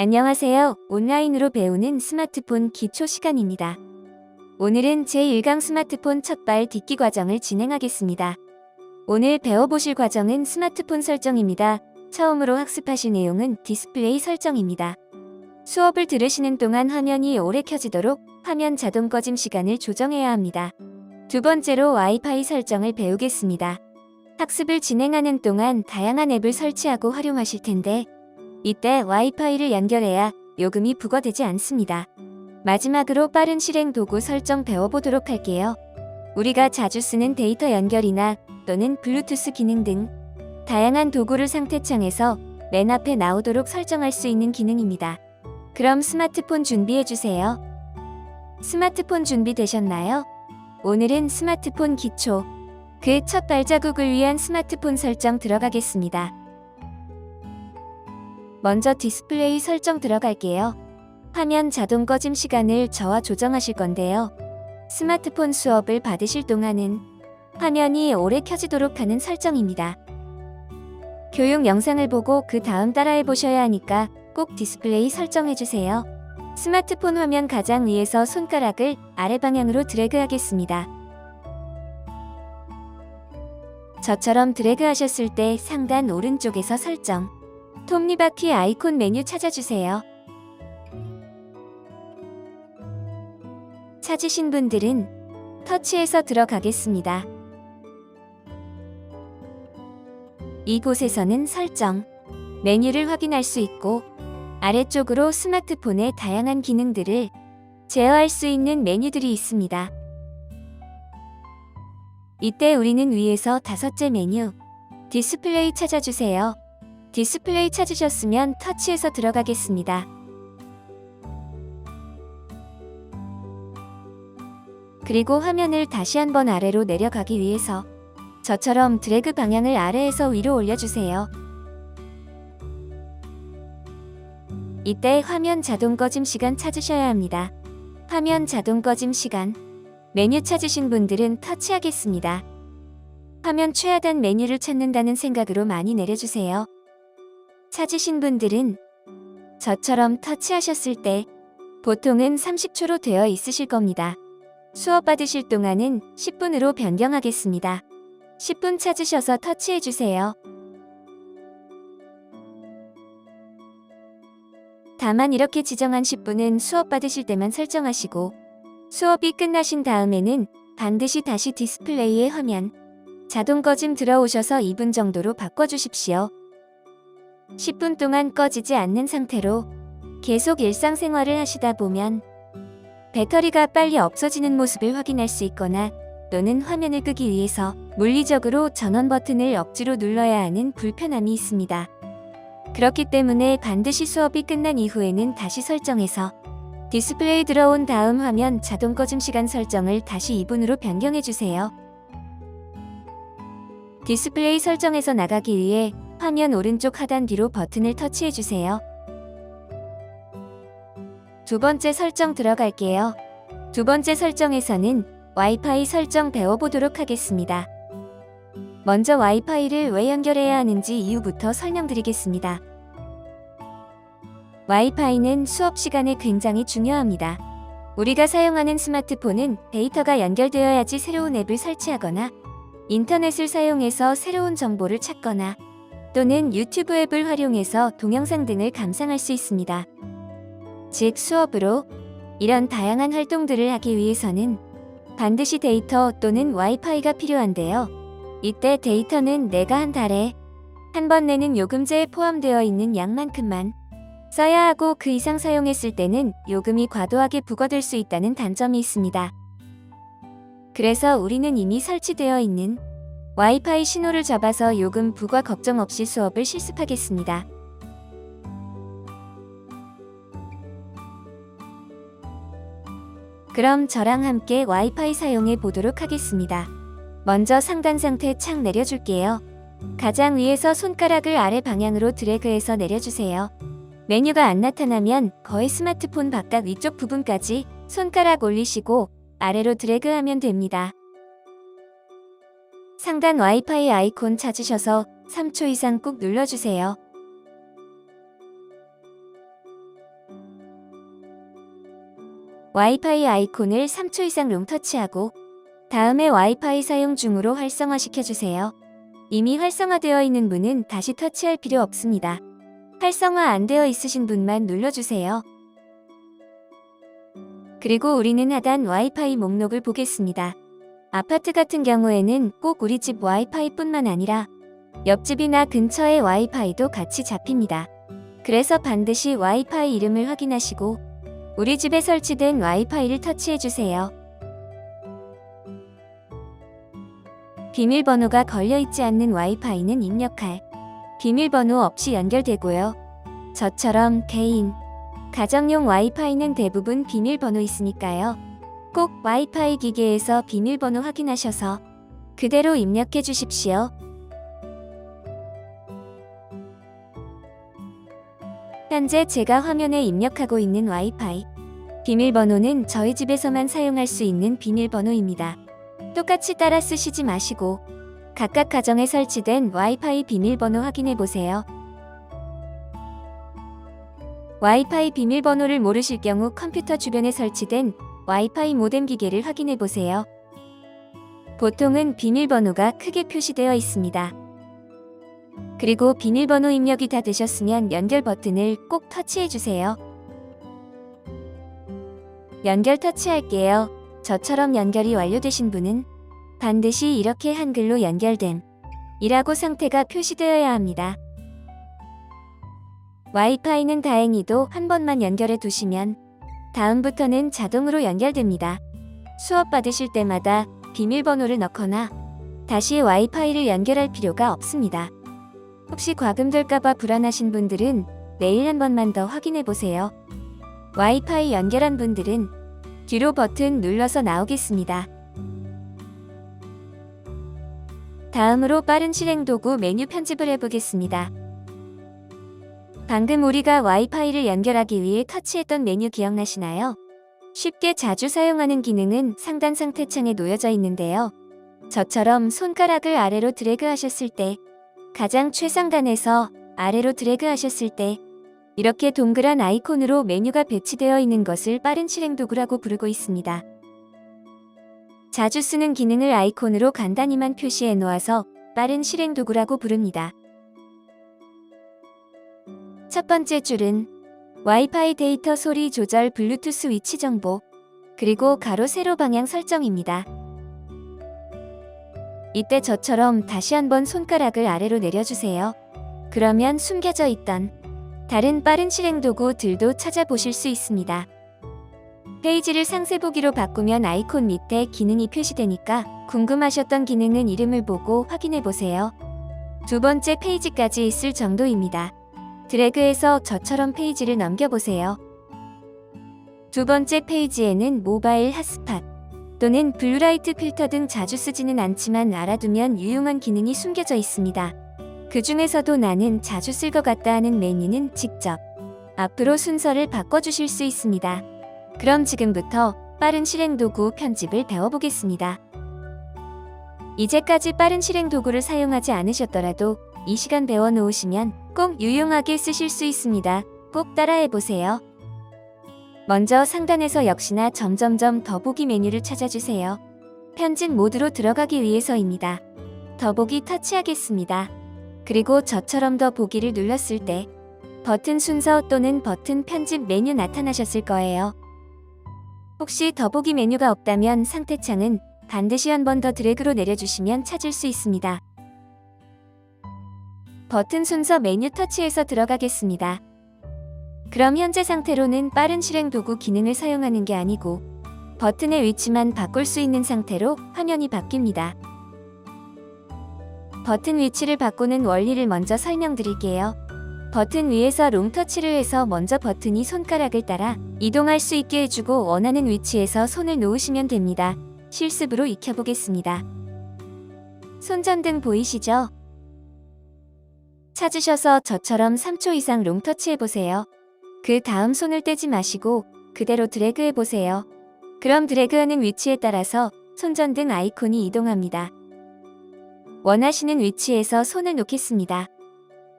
안녕하세요. 온라인으로 배우는 스마트폰 기초 시간입니다. 오늘은 제1강 스마트폰 첫발 딛기 과정을 진행하겠습니다. 오늘 배워보실 과정은 스마트폰 설정입니다. 처음으로 학습하실 내용은 디스플레이 설정입니다. 수업을 들으시는 동안 화면이 오래 켜지도록 화면 자동 꺼짐 시간을 조정해야 합니다. 두 번째로 와이파이 설정을 배우겠습니다. 학습을 진행하는 동안 다양한 앱을 설치하고 활용하실 텐데 이때 와이파이를 연결해야 요금이 부과되지 않습니다. 마지막으로 빠른 실행 도구 설정 배워보도록 할게요. 우리가 자주 쓰는 데이터 연결이나 또는 블루투스 기능 등 다양한 도구를 상태창에서 맨 앞에 나오도록 설정할 수 있는 기능입니다. 그럼 스마트폰 준비해주세요. 스마트폰 준비되셨나요? 오늘은 스마트폰 기초, 그 첫 발자국을 위한 스마트폰 설정 들어가겠습니다. 먼저 디스플레이 설정 들어갈게요. 화면 자동 꺼짐 시간을 저와 조정하실 건데요. 스마트폰 수업을 받으실 동안은 화면이 오래 켜지도록 하는 설정입니다. 교육 영상을 보고 그 다음 따라해 보셔야 하니까 꼭 디스플레이 설정해주세요. 스마트폰 화면 가장 위에서 손가락을 아래 방향으로 드래그 하겠습니다. 저처럼 드래그 하셨을 때 상단 오른쪽에서 설정, 톱니바퀴 아이콘 메뉴 찾아주세요. 찾으신 분들은 터치해서 들어가겠습니다. 이곳에서는 설정, 메뉴를 확인할 수 있고 아래쪽으로 스마트폰의 다양한 기능들을 제어할 수 있는 메뉴들이 있습니다. 이때 우리는 위에서 다섯째 메뉴, 디스플레이 찾아주세요. 디스플레이 찾으셨으면 터치해서 들어가겠습니다. 그리고 화면을 다시 한번 아래로 내려가기 위해서 저처럼 드래그 방향을 아래에서 위로 올려주세요. 이때 화면 자동 꺼짐 시간 찾으셔야 합니다. 화면 자동 꺼짐 시간, 메뉴 찾으신 분들은 터치하겠습니다. 화면 최하단 메뉴를 찾는다는 생각으로 많이 내려주세요. 찾으신 분들은 저처럼 터치하셨을 때 보통은 30초로 되어 있으실 겁니다. 수업 받으실 동안은 10분으로 변경하겠습니다. 10분 찾으셔서 터치해주세요. 다만 이렇게 지정한 10분은 수업 받으실 때만 설정하시고 수업이 끝나신 다음에는 반드시 다시 디스플레이의 화면 자동 꺼짐 들어오셔서 2분 정도로 바꿔주십시오. 10분 동안 꺼지지 않는 상태로 계속 일상생활을 하시다 보면 배터리가 빨리 없어지는 모습을 확인할 수 있거나 또는 화면을 끄기 위해서 물리적으로 전원 버튼을 억지로 눌러야 하는 불편함이 있습니다. 그렇기 때문에 반드시 수업이 끝난 이후에는 다시 설정해서 디스플레이 들어온 다음 화면 자동 꺼짐 시간 설정을 다시 2분으로 변경해주세요. 디스플레이 설정에서 나가기 위해 화면 오른쪽 하단 뒤로 버튼을 터치해주세요. 두 번째 설정 들어갈게요. 두 번째 설정에서는 와이파이 설정 배워보도록 하겠습니다. 먼저 와이파이를 왜 연결해야 하는지 이유부터 설명드리겠습니다. 와이파이는 수업 시간에 굉장히 중요합니다. 우리가 사용하는 스마트폰은 데이터가 연결되어야지 새로운 앱을 설치하거나 인터넷을 사용해서 새로운 정보를 찾거나 또는 유튜브 앱을 활용해서 동영상 등을 감상할 수 있습니다. 즉 수업으로 이런 다양한 활동들을 하기 위해서는 반드시 데이터 또는 와이파이가 필요한데요. 이때 데이터는 내가 한 달에 한 번 내는 요금제에 포함되어 있는 양만큼만 써야 하고 그 이상 사용했을 때는 요금이 과도하게 부과될 수 있다는 단점이 있습니다. 그래서 우리는 이미 설치되어 있는 와이파이 신호를 잡아서 요금 부과 걱정 없이 수업을 실습하겠습니다. 그럼 저랑 함께 와이파이 사용해 보도록 하겠습니다. 먼저 상단 상태 창 내려줄게요. 가장 위에서 손가락을 아래 방향으로 드래그해서 내려주세요. 메뉴가 안 나타나면 거의 스마트폰 바깥 위쪽 부분까지 손가락 올리시고 아래로 드래그하면 됩니다. 상단 와이파이 아이콘 찾으셔서 3초 이상 꾹 눌러주세요. 와이파이 아이콘을 3초 이상 롱터치하고 다음에 와이파이 사용 중으로 활성화시켜주세요. 이미 활성화되어 있는 분은 다시 터치할 필요 없습니다. 활성화 안 되어 있으신 분만 눌러주세요. 그리고 우리는 하단 와이파이 목록을 보겠습니다. 아파트 같은 경우에는 꼭 우리 집 와이파이뿐만 아니라 옆집이나 근처의 와이파이도 같이 잡힙니다. 그래서 반드시 와이파이 이름을 확인하시고 우리 집에 설치된 와이파이를 터치해주세요. 비밀번호가 걸려있지 않는 와이파이는 입력할 비밀번호 없이 연결되고요. 저처럼 개인, 가정용 와이파이는 대부분 비밀번호 있으니까요. 꼭 와이파이 기계에서 비밀번호 확인하셔서 그대로 입력해 주십시오. 현재 제가 화면에 입력하고 있는 와이파이 비밀번호는 저희 집에서만 사용할 수 있는 비밀번호입니다. 똑같이 따라 쓰시지 마시고 각각 가정에 설치된 와이파이 비밀번호 확인해 보세요. 와이파이 비밀번호를 모르실 경우 컴퓨터 주변에 설치된 와이파이 모뎀 기계를 확인해 보세요. 보통은 비밀번호가 크게 표시되어 있습니다. 그리고 비밀번호 입력이 다 되셨으면 연결 버튼을 꼭 터치해 주세요. 연결 터치할게요. 저처럼 연결이 완료되신 분은 반드시 이렇게 한글로 연결됨 이라고 상태가 표시되어야 합니다. 와이파이는 다행히도 한 번만 연결해 두시면 다음부터는 자동으로 연결됩니다. 수업 받으실 때마다 비밀번호를 넣거나 다시 와이파이를 연결할 필요가 없습니다. 혹시 과금될까봐 불안하신 분들은 내일 한 번만 더 확인해 보세요. 와이파이 연결한 분들은 뒤로 버튼 눌러서 나오겠습니다. 다음으로 빠른 실행 도구 메뉴 편집을 해보겠습니다. 방금 우리가 와이파이를 연결하기 위해 터치했던 메뉴 기억나시나요? 쉽게 자주 사용하는 기능은 상단 상태창에 놓여져 있는데요. 저처럼 손가락을 아래로 드래그 하셨을 때, 가장 최상단에서 아래로 드래그 하셨을 때 이렇게 동그란 아이콘으로 메뉴가 배치되어 있는 것을 빠른 실행 도구라고 부르고 있습니다. 자주 쓰는 기능을 아이콘으로 간단히만 표시해 놓아서 빠른 실행 도구라고 부릅니다. 첫 번째 줄은 와이파이 데이터 소리 조절 블루투스 위치 정보, 그리고 가로 세로 방향 설정입니다. 이때 저처럼 다시 한번 손가락을 아래로 내려주세요. 그러면 숨겨져 있던 다른 빠른 실행 도구들도 찾아보실 수 있습니다. 페이지를 상세 보기로 바꾸면 아이콘 밑에 기능이 표시되니까 궁금하셨던 기능은 이름을 보고 확인해 보세요. 두 번째 페이지까지 있을 정도입니다. 드래그해서 저처럼 페이지를 넘겨보세요. 두 번째 페이지에는 모바일 핫스팟 또는 블루라이트 필터 등 자주 쓰지는 않지만 알아두면 유용한 기능이 숨겨져 있습니다. 그 중에서도 나는 자주 쓸 것 같다 하는 메뉴는 직접 앞으로 순서를 바꿔주실 수 있습니다. 그럼 지금부터 빠른 실행 도구 편집을 배워보겠습니다. 이제까지 빠른 실행 도구를 사용하지 않으셨더라도 이 시간 배워놓으시면 꼭 유용하게 쓰실 수 있습니다. 꼭 따라해보세요. 먼저 상단에서 역시나 점점점 더보기 메뉴를 찾아주세요. 편집 모드로 들어가기 위해서입니다. 더보기 터치하겠습니다. 그리고 저처럼 더보기를 눌렀을 때 버튼 순서 또는 버튼 편집 메뉴 나타나셨을 거예요. 혹시 더보기 메뉴가 없다면 상태창은 반드시 한 번 더 드래그로 내려주시면 찾을 수 있습니다. 버튼 순서 메뉴 터치해서 들어가겠습니다. 그럼 현재 상태로는 빠른 실행 도구 기능을 사용하는 게 아니고 버튼의 위치만 바꿀 수 있는 상태로 화면이 바뀝니다. 버튼 위치를 바꾸는 원리를 먼저 설명드릴게요. 버튼 위에서 롱터치를 해서 먼저 버튼이 손가락을 따라 이동할 수 있게 해주고 원하는 위치에서 손을 놓으시면 됩니다. 실습으로 익혀보겠습니다. 손전등 보이시죠? 찾으셔서 저처럼 3초 이상 롱터치 해보세요. 그 다음 손을 떼지 마시고 그대로 드래그 해보세요. 그럼 드래그하는 위치에 따라서 손전등 아이콘이 이동합니다. 원하시는 위치에서 손을 놓겠습니다.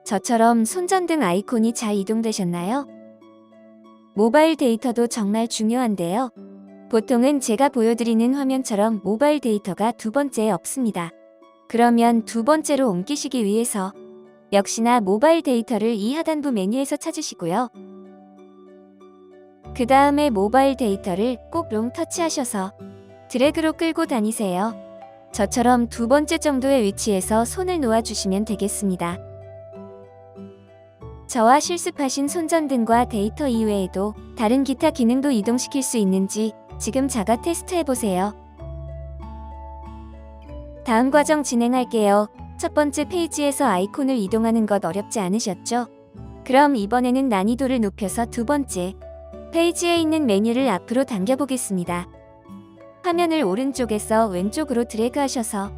저처럼 손전등 아이콘이 잘 이동되셨나요? 모바일 데이터도 정말 중요한데요. 보통은 제가 보여드리는 화면처럼 모바일 데이터가 두 번째에 없습니다. 그러면 두 번째로 옮기시기 위해서 역시나 모바일 데이터를 이 하단부 메뉴에서 찾으시고요. 그 다음에 모바일 데이터를 꼭 롱 터치하셔서 드래그로 끌고 다니세요. 저처럼 두 번째 정도의 위치에서 손을 놓아주시면 되겠습니다. 저와 실습하신 손전등과 데이터 이외에도 다른 기타 기능도 이동시킬 수 있는지 지금 자가 테스트해보세요. 다음 과정 진행할게요. 첫 번째 페이지에서 아이콘을 이동하는 것 어렵지 않으셨죠? 그럼 이번에는 난이도를 높여서 두 번째 페이지에 있는 메뉴를 앞으로 당겨보겠습니다. 화면을 오른쪽에서 왼쪽으로 드래그하셔서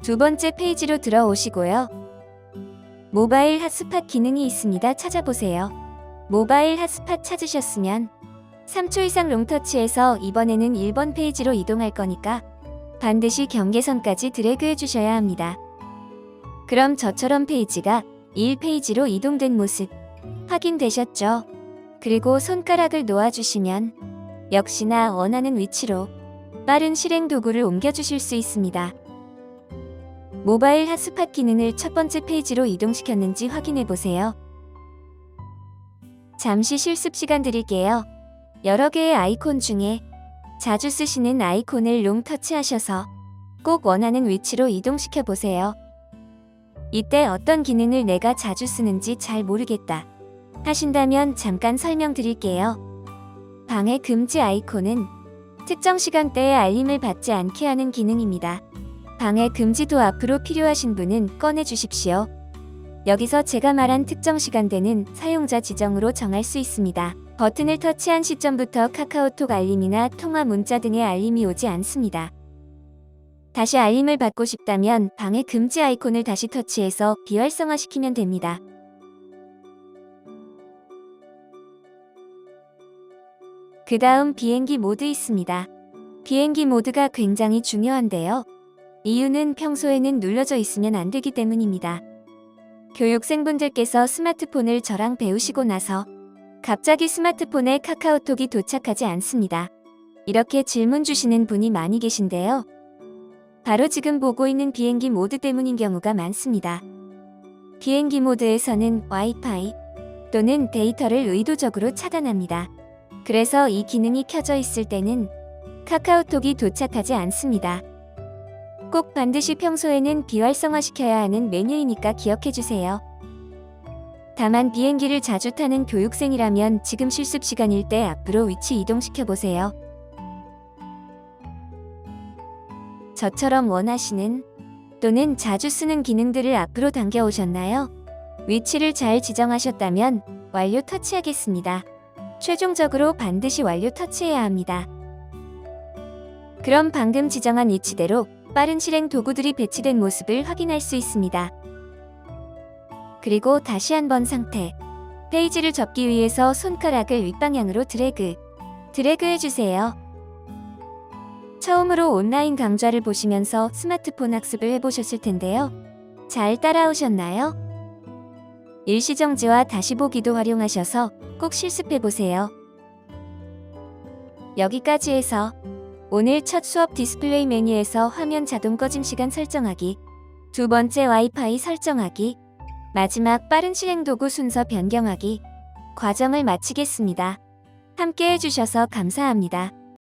두 번째 페이지로 들어오시고요. 모바일 핫스팟 기능이 있습니다. 찾아보세요. 모바일 핫스팟 찾으셨으면 3초 이상 롱터치해서 이번에는 1번 페이지로 이동할 거니까 반드시 경계선까지 드래그해 주셔야 합니다. 그럼 저처럼 페이지가 1페이지로 이동된 모습 확인되셨죠? 그리고 손가락을 놓아주시면 역시나 원하는 위치로 빠른 실행 도구를 옮겨주실 수 있습니다. 모바일 핫스팟 기능을 첫 번째 페이지로 이동시켰는지 확인해 보세요. 잠시 실습 시간 드릴게요. 여러 개의 아이콘 중에 자주 쓰시는 아이콘을 롱 터치하셔서 꼭 원하는 위치로 이동시켜 보세요. 이때 어떤 기능을 내가 자주 쓰는지 잘 모르겠다 하신다면 잠깐 설명드릴게요. 방해 금지 아이콘은 특정 시간대에 알림을 받지 않게 하는 기능입니다. 방해 금지도 앞으로 필요하신 분은 꺼내 주십시오. 여기서 제가 말한 특정 시간대는 사용자 지정으로 정할 수 있습니다. 버튼을 터치한 시점부터 카카오톡 알림이나 통화 문자 등의 알림이 오지 않습니다. 다시 알림을 받고 싶다면 방해 금지 아이콘을 다시 터치해서 비활성화시키면 됩니다. 그 다음 비행기 모드 있습니다. 비행기 모드가 굉장히 중요한데요. 이유는 평소에는 눌러져 있으면 안 되기 때문입니다. 교육생분들께서 스마트폰을 저랑 배우시고 나서 갑자기 스마트폰에 카카오톡이 도착하지 않습니다. 이렇게 질문 주시는 분이 많이 계신데요. 바로 지금 보고 있는 비행기 모드 때문인 경우가 많습니다. 비행기 모드에서는 와이파이 또는 데이터를 의도적으로 차단합니다. 그래서 이 기능이 켜져 있을 때는 카카오톡이 도착하지 않습니다. 꼭 반드시 평소에는 비활성화시켜야 하는 메뉴이니까 기억해주세요. 다만 비행기를 자주 타는 교육생이라면 지금 실습 시간일 때 앞으로 위치 이동시켜보세요. 저처럼 원하시는 또는 자주 쓰는 기능들을 앞으로 당겨오셨나요? 위치를 잘 지정하셨다면 완료 터치하겠습니다. 최종적으로 반드시 완료 터치해야 합니다. 그럼 방금 지정한 위치대로 빠른 실행 도구들이 배치된 모습을 확인할 수 있습니다. 그리고 다시 한번 상태. 페이지를 접기 위해서 손가락을 윗방향으로 드래그해주세요. 처음으로 온라인 강좌를 보시면서 스마트폰 학습을 해보셨을 텐데요. 잘 따라오셨나요? 일시정지와 다시 보기도 활용하셔서 꼭 실습해보세요. 여기까지 해서 오늘 첫 수업 디스플레이 메뉴에서 화면 자동 꺼짐 시간 설정하기, 두 번째 와이파이 설정하기, 마지막 빠른 실행 도구 순서 변경하기 과정을 마치겠습니다. 함께 해주셔서 감사합니다.